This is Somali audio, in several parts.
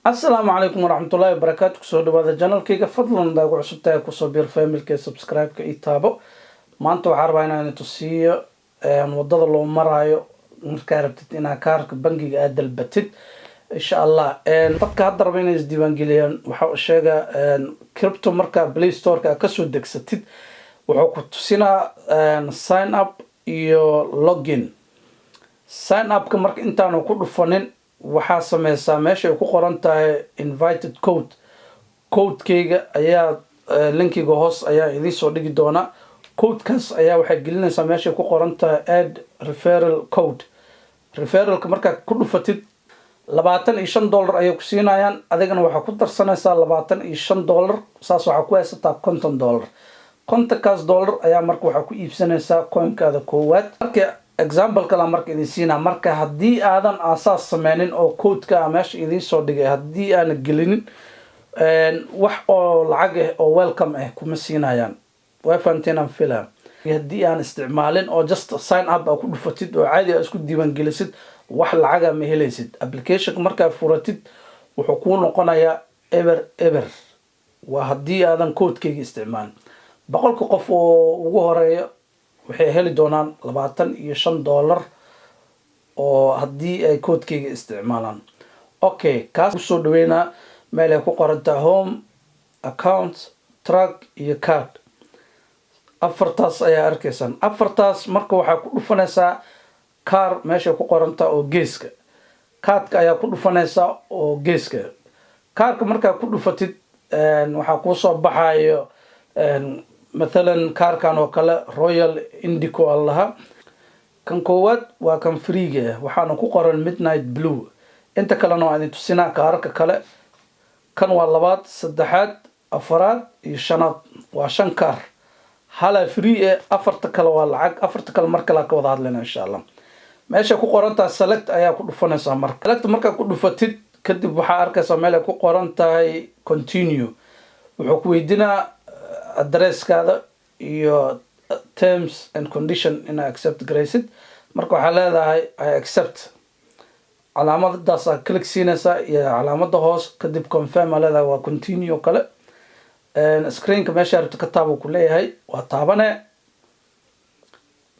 السلام عليكم ورحمة الله وبركاته. كسو دواada channelkayga fadlan hadaa ugu cusub tahay kusoo biir familka subscribe-ka ii taabo. Maanta waxaan rabaa inaan tusiyo wadada loo marayo markaa rabtid inaad kaarka bangiga aad dalbatid insha Allah. dadka hadda raba inay isdiiwaangeliyaan waxa uu sheegaa crypto markaa Play Store-ka ka soo degsatid wuxuu ku tusinaa sign up iyo login. Sign up-ka marka intaan ku dhufanin waxaa sameysaa meesha ay ku qoran tahay invited code-kayga ayaa linkiga hoos ayaa idin soo dhigi doona. code-kaas ayaa waxay gelinaysaa meesha ay ku qoran tahay add referral code. referralka markaa ku dhufatid $25 ayay ku siinayaan, adigana waxaa ku darsanaysaa $25, saas waxaa ku haysataa $50. $50 ayaa marka waxaa ku iibsanaysaa coin-kaada koowaad. marka example kala marka idin siina, marka haddii aadan asaas sameynin oo code-ka meesha idin soo dhigay haddii aan gelinin wax oo lacag ah oo welcome ah kuma siinayaan. way fahanteen aan filaa. haddii aan isticmaalin oo just sign up ku dhufatid oo caadi ah isku diiwaangelisid wax lacag ma helaysid. application marka furatid wuxuu ku noqonayaa ever waa haddii aadan code-kayga isticmaalin. boqolka qof oo ugu horeeyo waxay heli doonaan $25 oo haddii ay code-kayga isticmaalaan. okay, kaas soo dhaweynaa meel ay ku qoran tahay home, account, track iyo card. afartaas ayaa arkaysaan. afartaas marka waxaa ku dhufanaysaa car meesha ku qoran tahay oo geeska. cardka ayaa ku dhufanaysaa oo geeska. cardka markaa ku dhufatid waxaa ku soo baxayo مثلا كاركان oo kale Royal Indigo allaha. kan koowaad waa kan free-ga waxaana ku qoran Midnight Blue. inta kalena waa idin tusinaa kaarka kale. kan waa labaad, saddexaad, afaraad iyo shanaad. waa 5 kaar. hala free afarta kale waa lacag. afarta kale marka la ka wada hadlayna insha Allah. meesha ku qoran tahay select ayaa ku dhufanaysaa marka. select marka ku dhufatid kadib waxa arkaysaa meel ay ku qoran tahay continue. wuxuu ku weydiinaa addresskaada iyo terms and condition in accept garaysid. marka waxaa leedahay I accept. calaamadaas aad click siinaysaa iyo calaamada hoos kadib confirm aad leedahay waa continue kale. screen-ka meesha rabta ka taabo ku leeyahay waa taabane.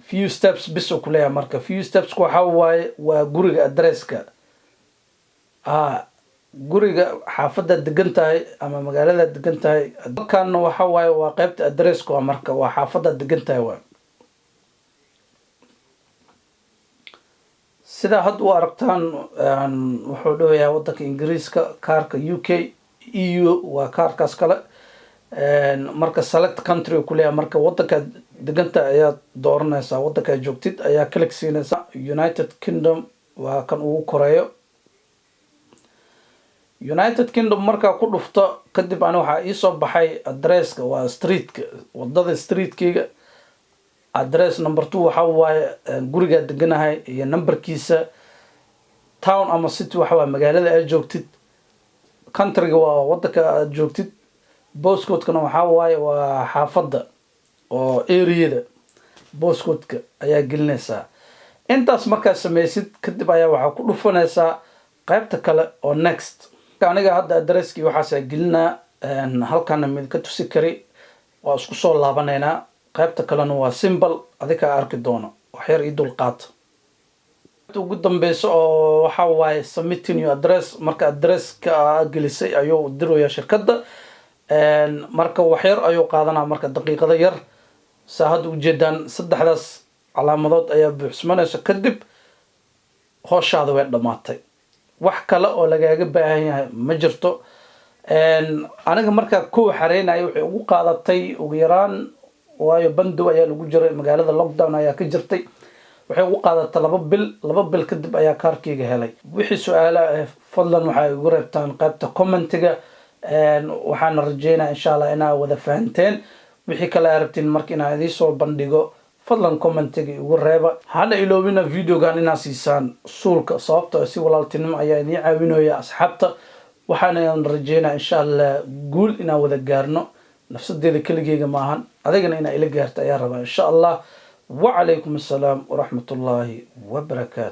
few steps bis ku leeyahay marka. few steps waxa waaye waa guriga addresska. guriga xaafada degan tahay ama magaalada degan tahay. halkan waxa waaye waa qaybta addresska marka waa xaafada degan tahay waa. sida had u aragtaan wuxuu dhawayaa wadanka Ingiriiska, kaarka UK, EU waa kaarkaas kale. marka select country ku leeyahay marka wadanka degan tahay ayaa dooranaysaa. wadanka joogtid ayaa click siinaysaa. United Kingdom waa kan ugu koreeyo. United Kingdom marka ku dhufto kadib ana waxa ii soo baxay addresska waa street-ka wadada street-kayga. address number 2 waxa waaye guriga deganahay iyo numberkiisa. town ama city waxa waa magaalada aad joogtid. country-ga waa wadanka aad joogtid. postcode-kana waxa waaye waa xaafada oo area-da. postcode-ka ayaa gelinaysaa. intaas marka sameysid kadib ayaa waxa ku dhufanaysaa qaybta kale oo next. aniga hadda addresskii waxaas gelinaa halkan mid ka tusi kari waa isku soo laabaneynaa. qaybta kalena waa symbol adika arki doono wax yar ii dul qaat. ugu dambayso oo waxa waaye submitting your address. marka addresska gelisay ayuu diraya shirkadda. marka wax yar ayuu qaadanaa marka daqiiqado yar. saa had u jeedaan saddexdaas calaamadood ayaa buuxsamanaysa kadib howshaada way dhamaatay. wax kale oo lagaaga baahan yahay ma jirto. aniga marka ku xareynayo waxay ugu qaadatay ugu yaraan waayo bandow ayaa lagu jiray magaalada lockdown ayaa ka jirtay. waxay ugu qaadatay 2 bil kadib ayaa kaarkayga helay. wixii su'aalaha fadlan waxa igu reebtaan qaybta comment-ga. waxaan rajeynayaa insha Allah inaad wada fahanteen. wixii kale aragtiin marka inaan idin soo bandhigo fadlan comment-ga igu reeba. hana iloobina video-gan inaad siisaan suulka sababtoo si walaaltinimo ayaa idin caawinaya asxaabta. waxaan rajeynayaa insha Allah guul inaan wada gaarno. nafsadeeda kaligeyga maahan adigana inaa ila gaarto ayaa rabaa insha Allah. wa alaykum assalam wa rahmatullahi wa barakatuh.